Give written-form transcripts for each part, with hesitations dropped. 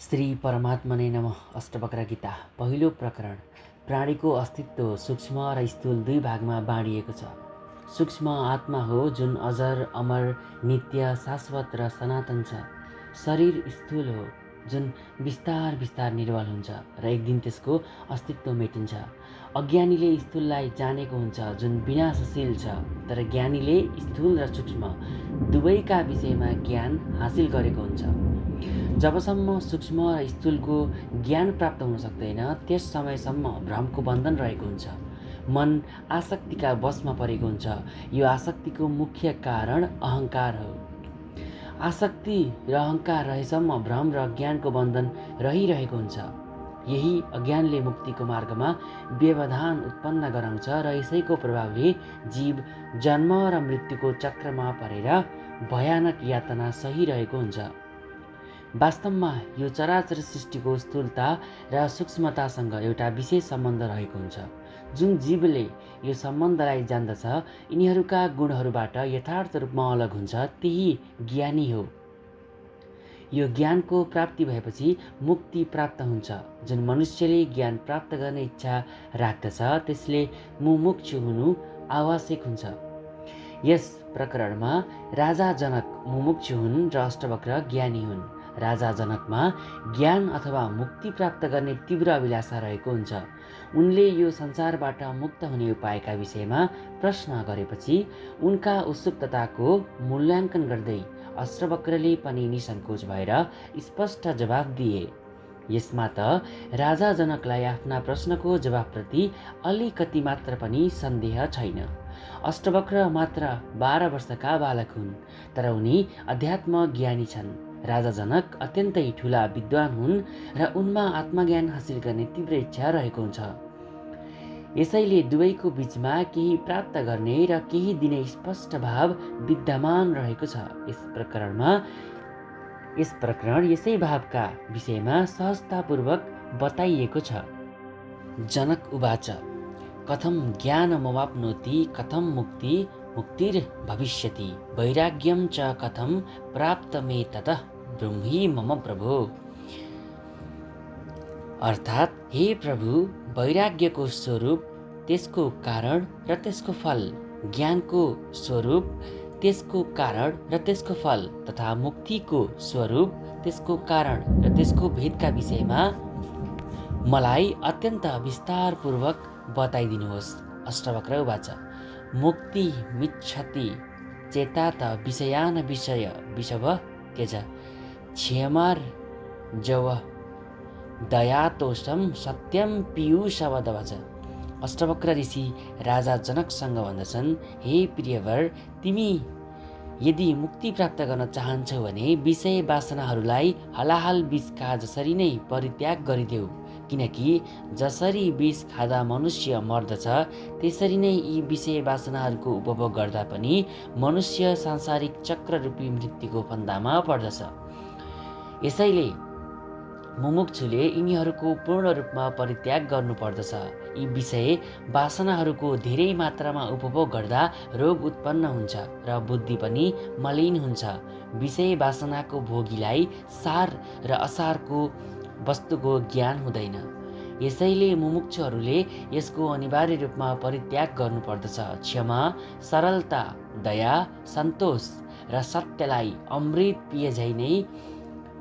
श्री परमात्मने नमः। अष्टवक्र गीता पहिलो प्रकरण। प्राणीको अस्तित्व सूक्ष्म र स्थूल दुई भागमा बाँडिएको छ। सूक्ष्म आत्मा हो जुन अजर, अमर, नित्य, शाश्वत र सनातन छ। शरीर स्थूल हो जुन बिस्तार बिस्तार निर्बल हुन्छ र एक दिन त्यसको अस्तित्व मेटिन्छ। अज्ञानीले स्थूललाई जानेको हुन्छ जुन विनाशशील छ, तर ज्ञानीले स्थूल र सूक्ष्म दुवैका विषयमा ज्ञान हासिल गरेको हुन्छ। जबसम्म सूक्ष्म र स्थूलको ज्ञान प्राप्त हुन सक्दैन त्यस समयसम्म भ्रमको बन्धन रहेको हुन्छ। मन आसक्तिका वशमा परेको हुन्छ। यो आसक्तिको मुख्य कारण अहङ्कार हो। आसक्ति र अहङ्कार रहेसम्म भ्रम र ज्ञानको बन्धन रहिरहेको हुन्छ। यही अज्ञानले मुक्तिको मार्गमा व्यवधान उत्पन्न गराउँछ र यसैको प्रभावले जीव जन्म र मृत्युको चक्रमा परेर भयानक यातना सहिरहेको हुन्छ। वास्तवमा यो चराचर सृष्टिको स्थूलता र सूक्ष्मतासँग एउटा विशेष सम्बन्ध रहेको हुन्छ। जुन जीवले यो सम्बन्धलाई जान्दछ, यिनीहरूका गुणहरूबाट यथार्थ रूपमा अलग हुन्छ, त्यही ज्ञानी हो। यो ज्ञानको प्राप्ति भएपछि मुक्ति प्राप्त हुन्छ। जुन मनुष्यले ज्ञान प्राप्त गर्ने इच्छा राख्दछ त्यसले मुमुक्षु हुनु आवश्यक हुन्छ। यस प्रकरणमा राजा जनक मुमुक्षु हुन् र अष्टवक्र ज्ञानी हुन्। राजा जनकमा ज्ञान अथवा मुक्ति प्राप्त गर्ने तीव्र अभिलाषा रहेको हुन्छ। उनले यो संसारबाट मुक्त हुने उपायका विषयमा प्रश्न गरेपछि उनका उत्सुकताको मूल्याङ्कन गर्दै अष्टवक्रले पनि निसङ्कोच भएर स्पष्ट जवाफ दिए। यसमा त राजा जनकलाई आफ्ना प्रश्नको जवाफप्रति अलिकति मात्र पनि सन्देह छैन। अष्टवक्र मात्र 12 वर्षका बालक हुन्, तर उनी अध्यात्म ज्ञानी छन्। राजा जनक अत्यन्तै ठुला विद्वान हुन् र उनमा आत्मज्ञान हासिल गर्ने तीव्र इच्छा रहेको हुन्छ। यसैले दुवैको बीचमा केही प्राप्त गर्ने र केही दिने स्पष्ट भाव विद्यमान रहेको छ। यस प्रकरण यसै भावका विषयमा सहजतापूर्वक बताइएको छ। जनक उवाच कथं ज्ञानमवाप्नोति कथं मुक्तिर्भविष्यति वैराग्यं च कथं प्राप्तमेततः ब्रूहि मम प्रभो। अर्थात् हे प्रभु, वैराग्यको स्वरूप, त्यसको कारण र त्यसको फल, ज्ञानको स्वरूप, त्यसको कारण र त्यसको फल तथा मुक्तिको स्वरूप, त्यसको कारण र त्यसको भेदका विषयमा मलाई अत्यन्त विस्तारपूर्वक बताइदिनुहोस्। अष्टवक्र उवाच मुक्ति मिच्छति चेतात विषयान विषव त्यज क्षमार्जव दयातोषं सत्यम पीयूषवदवच। अष्टवक्र ऋषि राजा जनकसँग भन्दछन्, हे प्रियवर, तिमी यदि मुक्ति प्राप्त गर्न चाहन्छौ भने विषय वासनाहरूलाई हलाहाल विष खा जसरी नै परित्याग गरिदेऊ। किनकि जसरी विष खाँदा मनुष्य मर्दछ त्यसरी नै यी विषय वासनाहरूको उपभोग गर्दा पनि मनुष्य सांसारिक चक्र रूपी मृत्युको फन्दामा पर्दछ। यसैले मुमुक्षुले यिनीहरूको पूर्ण रूपमा परित्याग गर्नुपर्दछ। यी विषय वासनाहरूको धेरै मात्रामा उपभोग गर्दा रोग उत्पन्न हुन्छ र बुद्धि पनि मलिन हुन्छ। विषय वासनाको भोगीलाई सार र असारको वस्तुको ज्ञान हुँदैन। यसैले मुमुक्षुहरूले यसको अनिवार्य रूपमा परित्याग गर्नुपर्दछ। क्षमा, सरलता, दया, सन्तोष र सत्यलाई अमृत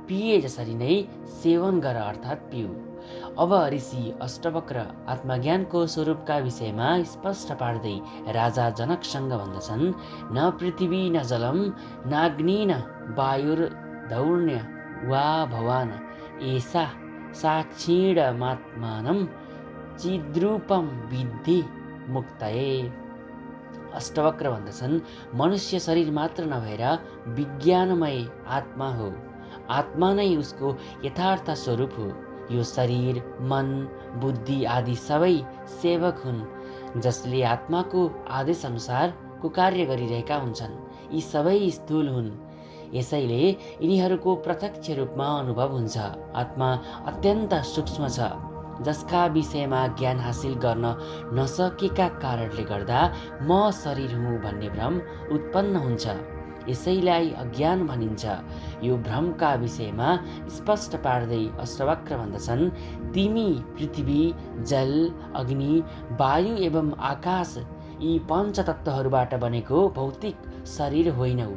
पिए जसरी नै सेवन गर, अर्थात् पिऊ। अब ऋषि अष्टवक्र आत्मज्ञानको स्वरूपका विषयमा स्पष्ट पार्दै राजा जनकसँग भन्दछन्, न पृथ्वी न जलम नाग्नि न वायुर्धौर्य वा भवान एषा साक्षीणमात्मानं चिद्रूपं विद्धि मुक्तये। अष्टवक्र भन्दछन्, मनुष्य शरीर मात्र नभएर विज्ञानमय आत्मा हो। आत्मा नै उसको यथार्थ स्वरूप हो। यो शरीर, मन, बुद्धि आदि सबै सेवक हुन् जसले आत्माको आदेश अनुसारको कार्य गरिरहेका हुन्छन्। यी सबै स्थूल हुन्, यसैले यिनीहरूको प्रत्यक्ष रूपमा अनुभव हुन्छ। आत्मा अत्यन्त सूक्ष्म छ, जसका विषयमा ज्ञान हासिल गर्न नसकेका कारणले गर्दा म शरीर हुँ भन्ने भ्रम उत्पन्न हुन्छ। यसैलाई अज्ञान भनिन्छ। यो भ्रमका विषयमा स्पष्ट पार्दै अष्टवक्र भन्दछन्, तिमी पृथ्वी, जल, अग्नि, वायु एवं आकाश यी पञ्चतत्त्वहरूबाट बनेको भौतिक शरीर होइनौ।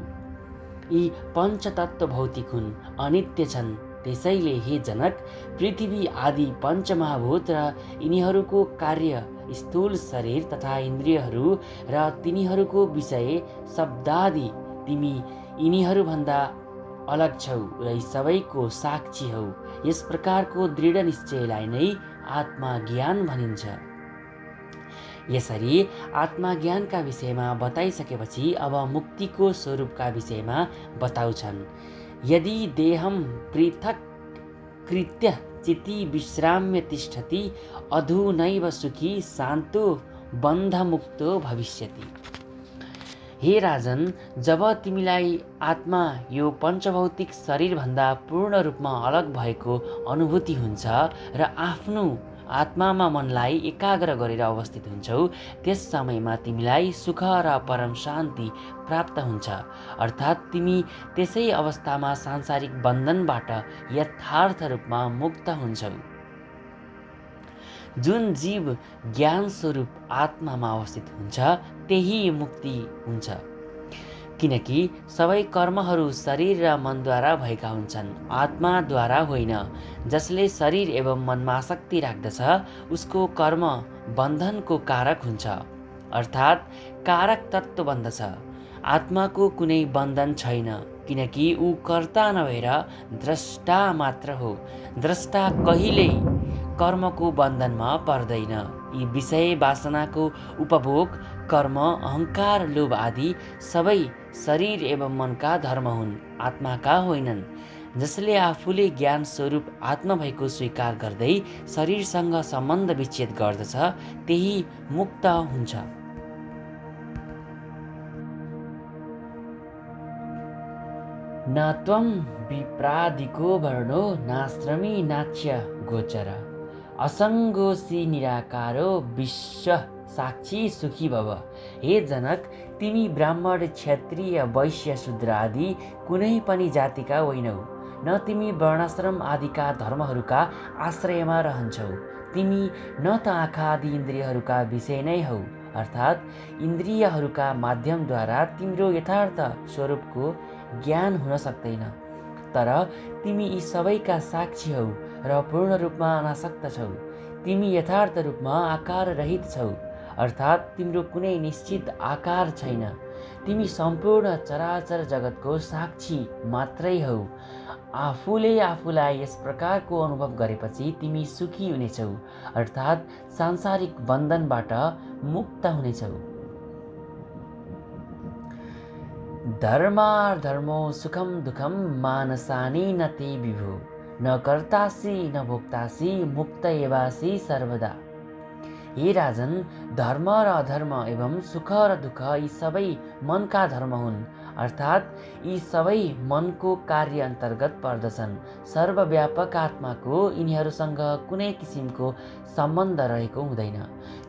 यी पञ्चतत्त्व भौतिक हुन्, अनित्य छन्। त्यसैले हे जनक, पृथ्वी आदि पञ्चमहाभूत र यिनीहरूको कार्य, स्थूल शरीर तथा इन्द्रियहरू र तिनीहरूको विषय शब्दादि, तिमी यिनीहरूभन्दा अलग छौ र यी सबैको साक्षी हौ। यस प्रकारको दृढ निश्चयलाई नै आत्मज्ञान भनिन्छ। यसरी आत्मज्ञानका विषयमा बताइसकेपछि अब मुक्तिको स्वरूपका विषयमा बताउँछन्। यदि देहं पृथक् कृत्य चिति विश्राम्य तिष्ठति, अधुनैव सुखी शान्तो बन्धमुक्तो भविष्यति। हे राजन, जब तिमीलाई आत्मा यो पञ्चभौतिक शरीरभन्दा पूर्ण रूपमा अलग भएको अनुभूति हुन्छ र आफ्नो आत्मामा मनलाई एकाग्र गरेर अवस्थित हुन्छौ, त्यस समयमा तिमीलाई सुख र परम शान्ति प्राप्त हुन्छ। अर्थात् तिमी त्यसै अवस्थामा सांसारिक बन्धनबाट यथार्थ रूपमा मुक्त हुन्छौ। जुन जीव ज्ञान स्वरूप आत्मामा अवस्थित हुन्छ त्यही मुक्ति हुन्छ। किनकि सबै कर्महरू शरीर र मनद्वारा भएका हुन्छन्, आत्माद्वारा होइन। जसले शरीर एवं मनमा आसक्ति राख्दछ उसको कर्म बन्धनको कारक हुन्छ, अर्थात् कारक तत्त्व बन्दछ। आत्माको कुनै बन्धन छैन, किनकि ऊ कर्ता नभएर द्रष्टा मात्र हो। द्रष्टा कहिल्यै कर्मको बन्धनमा पर्दैन। यी विषय वासनाको उपभोग, कर्म, अहङ्कार, लोभ आदि सबै शरीर एवं मनका धर्म हुन्, आत्माका होइनन्। जसले आफूले ज्ञान स्वरूप आत्मा भएको स्वीकार गर्दै शरीरसँग सम्बन्ध विच्छेद गर्दछ त्यही मुक्त हुन्छ। न त्वं विप्रादिको वर्णो नाश्रमी नाच्य गोचर, असङ्गोसी निराकारो विश्व साक्षी सुखी भव। हे जनक, तिमी ब्राह्मण, क्षत्रिय, वैश्य, शूद्र आदि कुनै पनि जातिका होइनौ, न तिमी वर्णाश्रम आदिका धर्महरूका आश्रयमा रहन्छौ। तिमी न त आँखा आदि इन्द्रियहरूका विषय नै हौ, अर्थात् इन्द्रियहरूका माध्यमद्वारा तिम्रो यथार्थ स्वरूपको ज्ञान हुन सक्दैन। तर तिमी यी सबैका साक्षी हौ र पूर्ण रूपमा अनासक्त छौ। तिमी यथार्थ रूपमा आकार रहित छौ, अर्थात् तिम्रो कुनै निश्चित आकार छैन। तिमी सम्पूर्ण चराचर जगतको साक्षी मात्रै हौ। आफूले आफूलाई यस प्रकारको अनुभव गरेपछि तिमी सुखी हुनेछौ, अर्थात् सांसारिक बन्धनबाट मुक्त हुनेछौ। धर्माधर्मो सुखम दुःखम मानसानि न ते विभो, न कर्तासि न भोक्तासि मुक्त एवासि सर्वदा। हे राजन, धर्म र अधर्म एवं सुख र दुःख यी सबै मनका धर्म हुन्, अर्थात् यी सबै मनको कार्य अन्तर्गत पर्दछन्। सर्वव्यापक आत्माको यिनीहरूसँग कुनै किसिमको सम्बन्ध रहेको हुँदैन।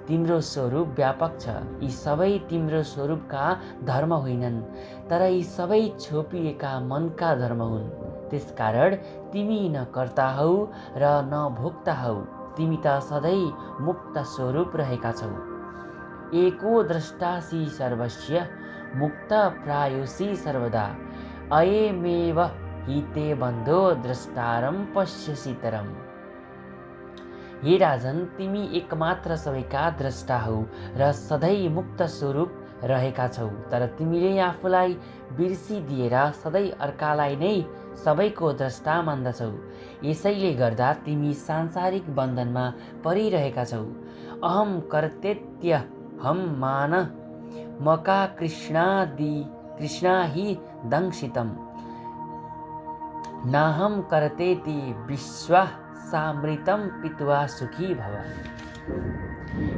तिम्रो स्वरूप व्यापक छ, यी सबै तिम्रो स्वरूपका धर्म होइनन्, तर यी सबै छोपिएका मनका धर्म हुन्। त्यसकारण तिमी न कर्ता हौ र न भोक्ता हौ, तिमी त सधैँ मुक्त स्वरूप रहेका छौ। एको द्रष्टासि सर्वस्य मुक्त प्रायोसि सर्वदा, अयमेव हि ते बन्धो द्रष्टारं पश्यसि तरम्। हे राजन, तिमी एकमात्र सबैका द्रष्टा हौ र सधैँ मुक्त स्वरूप रहेका छौ। तर तिमीले आफूलाई बिर्सिदिएर सधैँ अर्कालाई नै सबैको द्रष्टा मान्दछौ। यसैले गर्दा तिमी सांसारिक बन्धनमा परिरहेका छौ। अहम कर्तेत्य हम मान मका कृष्णा हि दंशितम, नाहम कर्तेति विश्वा सामृतम पित्वा सुखी भव।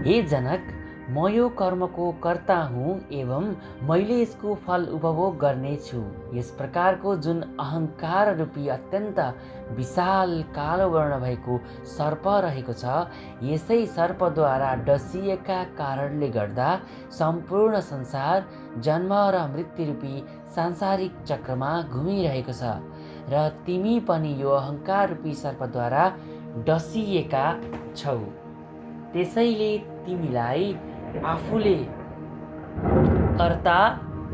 हे जनक, म यो कर्मको कर्ता हुँ एवं मैले यसको फल उपभोग गर्नेछु। यस प्रकारको जुन अहङ्कार रूपी अत्यन्त विशाल कालो वर्ण भएको सर्प रहेको छ, यसै सर्पद्वारा डसिएका कारणले गर्दा सम्पूर्ण संसार जन्म र मृत्यु रूपी सांसारिक चक्रमा घुमिरहेको छ र तिमी पनि यो अहङ्कार रूपी सर्पद्वारा डसिएका छौ। त्यसैले तिमीलाई आफूले कर्ता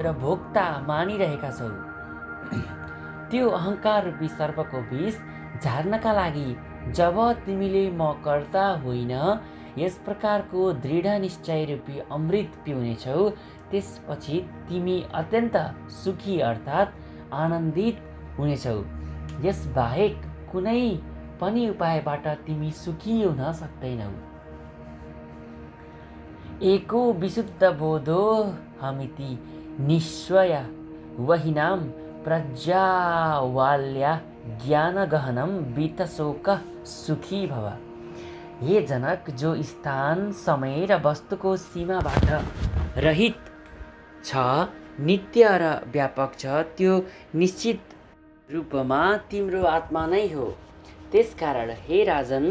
र भोक्ता मानिरहेका छौ। त्यो अहङ्कार रूपी सर्पको विष झार्नका लागि जब तिमीले म कर्ता होइन यस प्रकारको दृढ निश्चय रूपी अमृत पिउनेछौ, त्यसपछि तिमी अत्यन्त सुखी अर्थात् आनन्दित हुनेछौ। यस बाहेक कुनै पनि उपायबाट तिमी सुखी हुन सक्दैनौ। एको विशुद्ध बोधो हमिति निश्चय वहिनाम प्रज्ञावाल्या ज्ञानगहनम बीतशोक सुखी भव। हे जनक, जो स्थान समय र वस्तुको सीमाबाट रहित छ, नित्य र व्यापक छ, त्यो निश्चित रूपमा तिम्रो आत्मा नै हो। त्यसकारण हे राजन,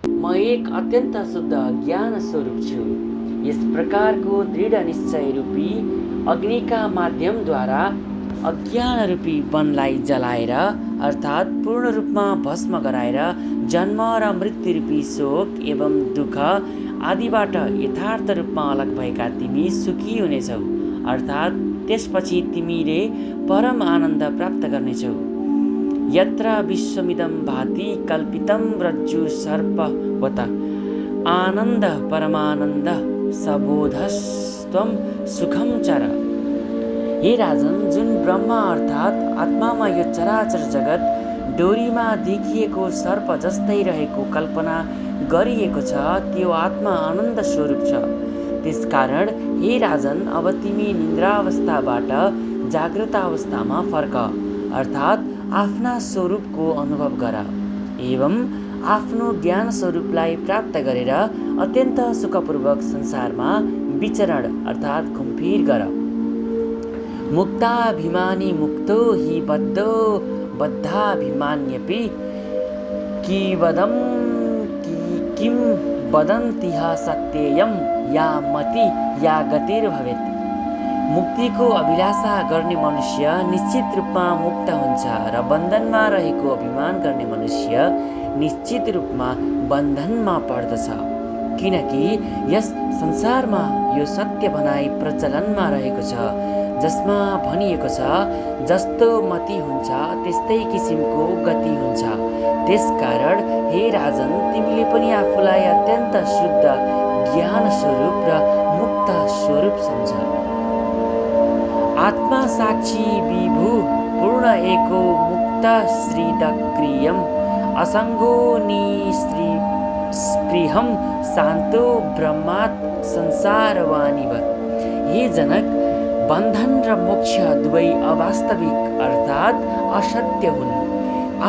म एक अत्यन्त शुद्ध ज्ञान स्वरूप छु। यस प्रकारको दृढ निश्चय रूपी अग्निका माध्यमद्वारा अज्ञान रूपी वनलाई जलाएर अर्थात् पूर्ण रूपमा भस्म गराएर जन्म र मृत्यु रूपी शोक एवं दुःख आदिबाट यथार्थ रूपमा अलग भएका तिमी सुखी हुनेछौ। अर्थात् त्यसपछि तिमीले परम आनन्द प्राप्त गर्नेछौ। यत्र विश्वमिदं भाति कल्पितं रज्जु सर्पवत् आनन्द परमानन्द सबोधस्त्वं सुखम चर। हे राजन, जुन ब्रह्म अर्थात् आत्मामा यो चराचर जगत डोरीमा देखिएको सर्प जस्तै रहेको कल्पना गरिएको छ, त्यो आत्मा आनन्द स्वरूप छ। त्यसकारण हे राजन, अब तिमी निन्द्रावस्थाबाट जागृत अवस्थामा फर्क अर्थात् आफ्ना स्वरूपको अनुभव गर एवं आफ्नो ज्ञान स्वरूपलाई प्राप्त गरेर अत्यन्त सुखपूर्वक संसारमा विचरण अर्थात् घुमफिर गर। मुक्ताभिमानी मुक्तो हि बद्धो बद्धाभिमान्यपि किं वदन्तिह सत्येयं या मति या गतिर्भवेत्। मुक्तिको अभिलाषा गर्ने मनुष्य निश्चित रूपमा मुक्त हुन्छ र बन्धनमा रहेको अभिमान गर्ने मनुष्य निश्चित रूपमा बन्धनमा पर्दछ। किनकि यस संसारमा यो सत्य भनाइ प्रचलनमा रहेको छ, जसमा भनिएको छ, जस्तो मति हुन्छ त्यस्तै किसिमको गति हुन्छ। त्यसकारण हे राजन, तिमीले पनि आफूलाई अत्यन्त शुद्ध ज्ञान स्वरूप र मुक्त स्वरूप सम्झ। आत्मा साक्षी विभु पूर्ण एको मुक्त श्रीदक्रियम असंगो निस्पृहम शान्तो ब्रह्मात् संसारवाणीवत्। हे जनक, बन्धन र मोक्ष दुवै अवास्तविक अर्थात् असत्य हुन्।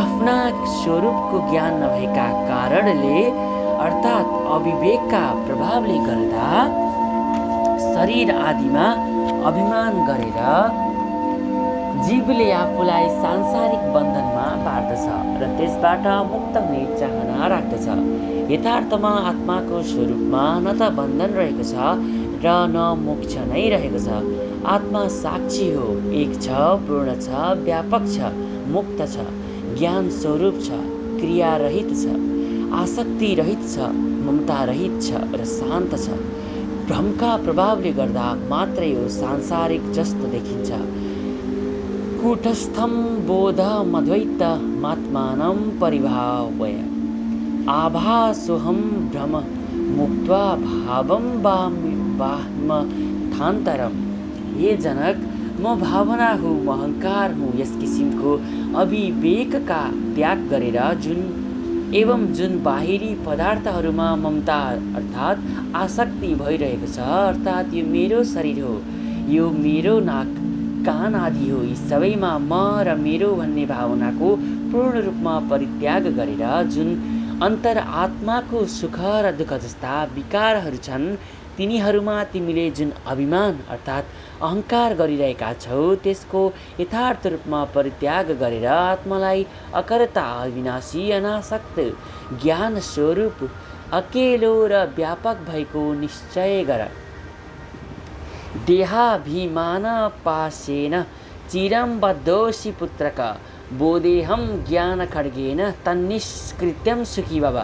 आफ्ना स्वरूपको ज्ञान नभएका कारणले अर्थात् अविवेकका प्रभावले गर्दा शरीर आदिमा अभिमान गरेर जीवले आफूलाई सांसारिक बन्धनमा पार्दछ र त्यसबाट मुक्त हुने चाहना राख्दछ। यथार्थमा आत्माको स्वरूपमा न त बन्धन रहेको छ र न मोक्ष नै रहेको छ। आत्मा साक्षी हो, एक छ, पूर्ण छ, व्यापक छ, मुक्त छ, ज्ञान स्वरूप छ, क्रिया रहित छ, आसक्ति रहित छ, ममता रहित छ र शान्त छ। भ्रमका प्रभावले गर्दा मात्रै यो सांसारिक जस्तो देखिन्छ। कूटस्थं बोधमद्वैतमात्मानं परिभावय आभासोऽहं भ्रम मुक्त्वा भावं बाह्मथान्तरम्। हे जनक, म भावना हूँ, म अहङ्कार हूँ। यस किसिमको अविवेकका त्याग गरेर जुन बाहिरी पदार्थहरूमा ममता अर्थात् आसक्ति भइरहेको छ, अर्थात् यो मेरो शरीर हो, यो मेरो नाक कान आदि हो, यी सबैमा म र मेरो भन्ने भावनाको पूर्ण रूपमा परित्याग गरेर जुन अन्तरआत्माको सुख र दुःख जस्ता विकारहरू छन्, तिनीहरूमा तिमीले जुन अभिमान अर्थात् अहङ्कार गरिरहेका छौ त्यसको यथार्थ रूपमा परित्याग गरेर आत्मालाई अकर्ता, अविनाशी, अनासक्त, ज्ञान स्वरूप, अकेलो र व्यापक भएको निश्चय गर। देहाभिमान पाशेन चिरं बद्धोऽसि पुत्रक, बोधेहं ज्ञान खड्गेन तन्निष्कृत्यं सुखी भव।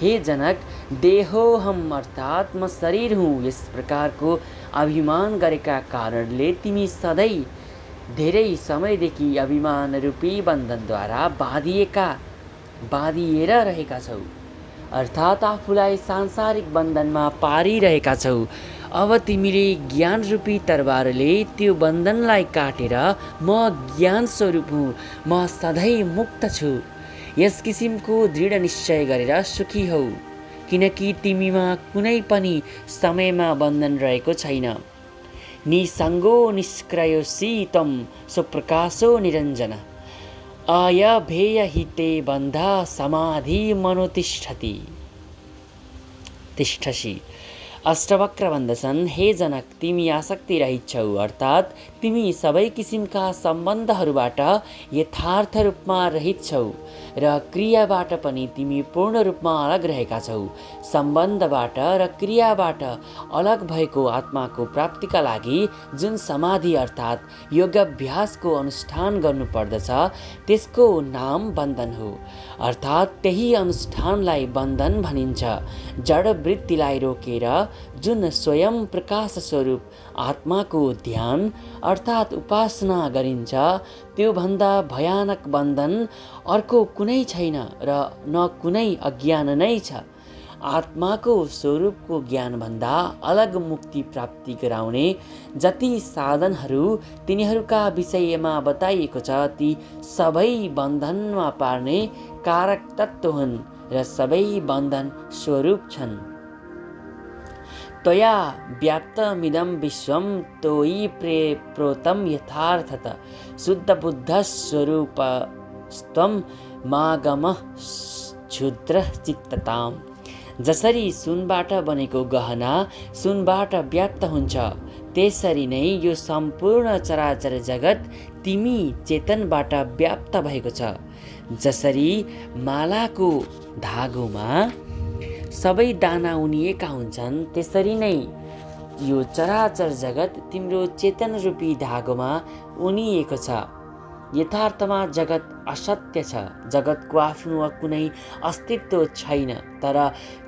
हे जनक, देहोहम अर्थात् म शरीर हुँ, यस प्रकारको अभिमान गरेका कारणले तिमी सधैँ धेरै समयदेखि अभिमान रूपी बन्धनद्वारा बाँधिएर रहेका छौ, अर्थात् आफूलाई सांसारिक बन्धनमा पारिरहेका छौ। अब तिमीले ज्ञान रूपी तरबारले त्यो बन्धनलाई काटेर म ज्ञान स्वरूप हुँ, म सधैँ मुक्त छु, यस किसिमको दृढ निश्चय गरेर सुखी हौ, किनकि तिमीमा कुनै पनि समयमा बन्धन रहेको छैन। निसङ्गो निष्क्रियोऽसि त्वं स्वप्रकाशो निरञ्जन, अयभेय हिते बन्ध समाधि तिष्ठसि। अष्टवक्र भन्दछन्, हे जनक, तिमी आसक्ति रहित छौ, अर्थात् तिमी सबै किसिमका सम्बन्धहरूबाट यथार्थ रूपमा रहित छौ र क्रियाबाट पनि तिमी पूर्ण रूपमा अलग रहेका छौ। सम्बन्धबाट र क्रियाबाट अलग भएको आत्माको प्राप्तिका लागि जुन समाधि अर्थात् योगाभ्यासको अनुष्ठान गर्नुपर्दछ त्यसको नाम बन्धन हो, अर्थात् त्यही अनुष्ठानलाई बन्धन भनिन्छ। जड वृत्तिलाई रोकेर जुन स्वयं प्रकाश स्वरूप आत्माको ध्यान अर्थात् उपासना गरिन्छ त्योभन्दा भयानक बन्धन अर्को कुनै छैन र न कुनै अज्ञान नै छ। आत्माको स्वरूपको ज्ञानभन्दा अलग मुक्ति प्राप्ति गराउने जति साधनहरू तिनीहरूका विषयमा बताइएको छ ती सबै बन्धनमा पार्ने कारक तत्त्व हुन् र सबै बन्धन स्वरूप छन्। त्वया व्याप्तमिदं विश्वं त्वयि प्रोतं यथार्थत, शुद्ध बुद्ध स्वरूपस्त्वं मागमः क्षुद्र चित्तताम्। जसरी सुनबाट बनेको गहना सुनबाट व्याप्त हुन्छ त्यसरी नै यो सम्पूर्ण चराचर जगत तिमी चेतनबाट व्याप्त भएको छ। जसरी मालाको धागोमा सबै दाना उनिएका हुन्छन् त्यसरी नै यो चराचर जगत तिम्रो चेतन रूपी धागोमा उनिएको छ। यथार्थमा जगत असत्य छ, जगतको आफ्नो कुनै अस्तित्व छैन, तर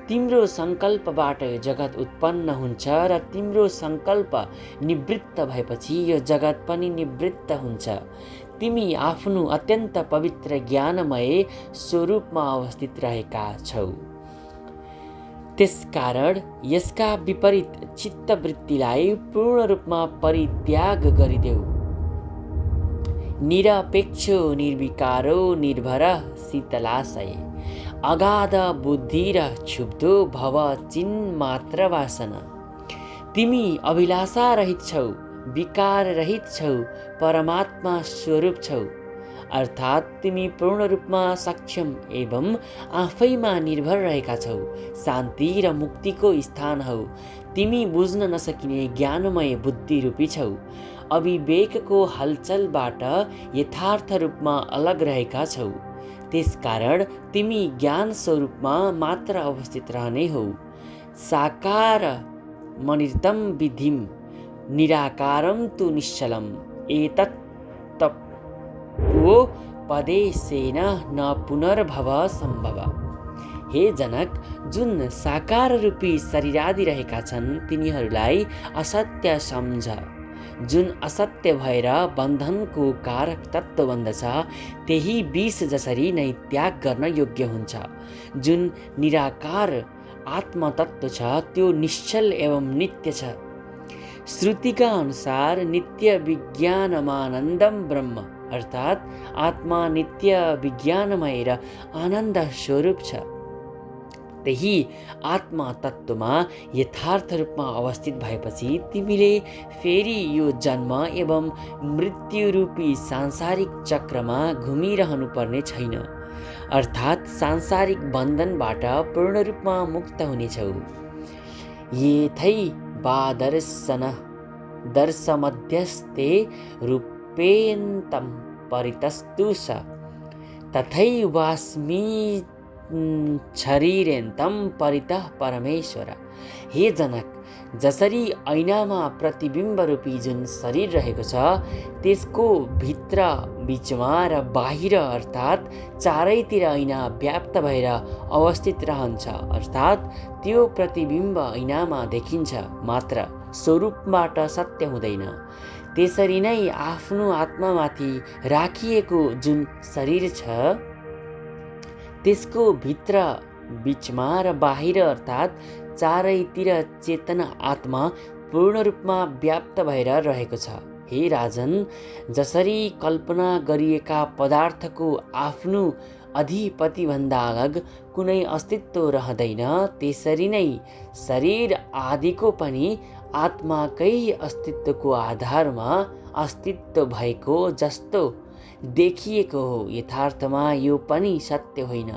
तिम्रो सङ्कल्पबाट यो जगत उत्पन्न हुन्छ र तिम्रो सङ्कल्प निवृत्त भएपछि यो जगत पनि निवृत्त हुन्छ। तिमी आफ्नो अत्यन्त पवित्र ज्ञानमय स्वरूपमा अवस्थित रहेका छौ। त्यसकारण यसका विपरीत चित्तवृत्तिलाई पूर्ण रूपमा परित्याग गरिदेऊ। निरपेक्षो निर्विकारो निर्भर शीतलाशय, अगाध बुद्धि र क्षुब्धो भव चिन्मात्र वासना। तिमी अभिलाषा रहित छौ, विकार रहित छौ, परमात्मा स्वरूप छौ, अर्थात् तिमी पूर्ण रूपमा सक्षम एवं आफैमा निर्भर रहेका छौ। शान्ति र मुक्तिको स्थान हौ। तिमी बुझ्न नसकिने ज्ञानमय बुद्धि रूपी छौ। अविवेकको हलचलबाट यथार्थ रूपमा अलग रहेका छौ। त्यसकारण तिमी ज्ञान स्वरूपमा मात्र अवस्थित रहने हौ। साकार मनिर्तम विधिम निराकारम तु निश्चलम, एतत् पदेशेन न पुनर्भव सम्भव। हे जनक, जुन साकार रूपी शरीरादि रहेका छन् तिनीहरूलाई असत्य सम्झ। जुन असत्य भएर बन्धनको कारक तत्त्व बन्दछ त्यही विष जसरी नै त्याग गर्न योग्य हुन्छ। जुन निराकार आत्मतत्त्व छ त्यो निश्चल एवं नित्य छ। श्रुतिका अनुसार नित्य विज्ञानमानन्दम ब्रह्म, अर्थात् आत्मा नित्य विज्ञानमय र आनन्द स्वरूप छ। त्यही आत्मा तत्त्वमा यथार्थ रूपमा अवस्थित भएपछि तिमीले फेरि यो जन्म एवं मृत्युरूपी सांसारिक चक्रमा घुमिरहनु पर्ने छैन, अर्थात् सांसारिक बन्धनबाट पूर्ण रूपमा मुक्त हुनेछौ। येथै वा दर्शमध्यस्ते रूपेन्तं परितस्तु स तथैवास्मि शरीरेन्तं परितः परमेश्वर। हे जनक, जसरी ऐनामा प्रतिबिम्ब रूपी जुन शरीर रहेको छ त्यसको भित्र, बिचमा र बाहिर अर्थात् चारैतिर ऐना व्याप्त भएर अवस्थित रहन्छ, अर्थात् त्यो प्रतिबिम्ब ऐनामा देखिन्छ मात्र, स्वरूपबाट सत्य हुँदैन। त्यसरी नै आफ्नो आत्मामाथि राखिएको जुन शरीर छ त्यसको भित्र, बिचमा र बाहिर अर्थात् चारैतिर चेतना आत्मा पूर्ण रूपमा व्याप्त भएर रहेको छ। हे राजन, जसरी कल्पना गरिएका पदार्थको आफ्नो अधिपतिभन्दा अलग कुनै अस्तित्व रहँदैन, त्यसरी नै शरीर आदिको पनि आत्माकै अस्तित्वको आधारमा अस्तित्व भएको जस्तो देखिएको हो। यथार्थमा यो पनि सत्य होइन।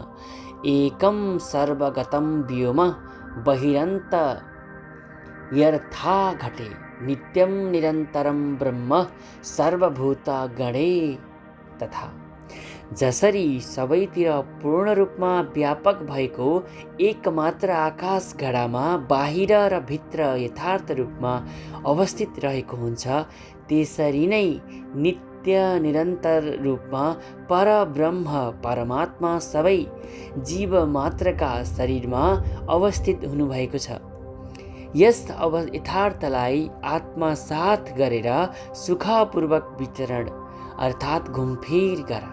एकम सर्वगतम व्योम बहिरन्त यथा घटे नित्यम निरन्तरम ब्रह्म सर्वभूत गणे तथा। जसरी सबैतिर पूर्ण रूपमा व्यापक भएको एकमात्र आकाश घडामा बाहिर र भित्र यथार्थ रूपमा अवस्थित रहेको हुन्छ, त्यसरी नै नित्य निरन्तर रूपमा परब्रह्म परमात्मा सबै जीव मात्रका शरीरमा अवस्थित हुनुभएको छ। यस यथार्थलाई आत्मसात गरेर सुखपूर्वक विचरण अर्थात् घुमफिर गर।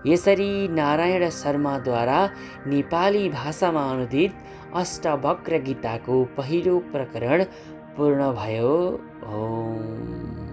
यसरी नारायण शर्माद्वारा नेपाली भाषामा अनुदित अष्टवक्र गीताको पहिलो प्रकरण पूर्ण भयो। ओम।